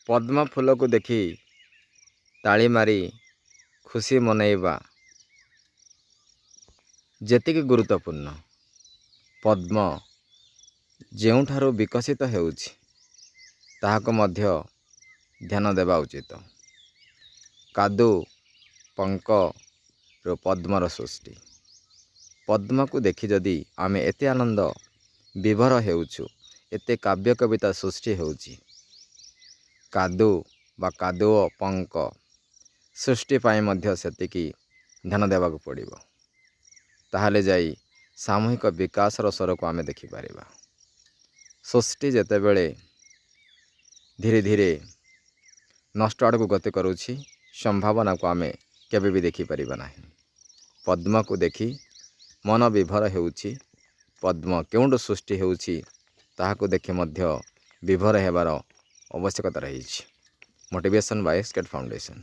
ପଦ୍ମ ଫୁଲକୁ ଦେଖି ତାଳି ମାରି ଖୁସି ମନେଇବା ଯେତିକି ଗୁରୁତ୍ୱପୂର୍ଣ୍ଣ, ପଦ୍ମ ଯେଉଁଠାରୁ ବିକଶିତ ହେଉଛି ତାହାକୁ ମଧ୍ୟ ଧ୍ୟାନ ଦେବା ଉଚିତ। କାଦୁ ପଙ୍କରୁ ପଦ୍ମର ସୃଷ୍ଟି। ପଦ୍ମକୁ ଦେଖି ଯଦି ଆମେ ଏତେ ଆନନ୍ଦ ବିଭୋର ହେଉଛୁ, ଏତେ କାବ୍ୟ କବିତା ସୃଷ୍ଟି ହେଉଛି, କାଦୁ ବା କାଦୁଅ ପଙ୍କ ସୃଷ୍ଟି ପାଇଁ ମଧ୍ୟ ସେତିକି ଧ୍ୟାନ ଦେବାକୁ ପଡ଼ିବ। ତାହେଲେ ଯାଇ ସାମୂହିକ ବିକାଶର ସ୍ୱରକୁ ଆମେ ଦେଖିପାରିବା। ସୃଷ୍ଟି ଯେତେବେଳେ ଧୀରେ ଧୀରେ ନଷ୍ଟ ଆଡ଼କୁ ଗତି କରୁଛି, ସମ୍ଭାବନାକୁ ଆମେ କେବେ ବି ଦେଖିପାରିବା ନାହିଁ। ପଦ୍ମକୁ ଦେଖି ମନ ବିଭୋର ହେଉଛି, ପଦ୍ମ କେଉଁଠୁ ସୃଷ୍ଟି ହେଉଛି ତାହାକୁ ଦେଖି ମଧ୍ୟ ବିଭୋର ହେବାର ଆବଶ୍ୟକତା ରହିଛି। Motivation Bai skate foundation.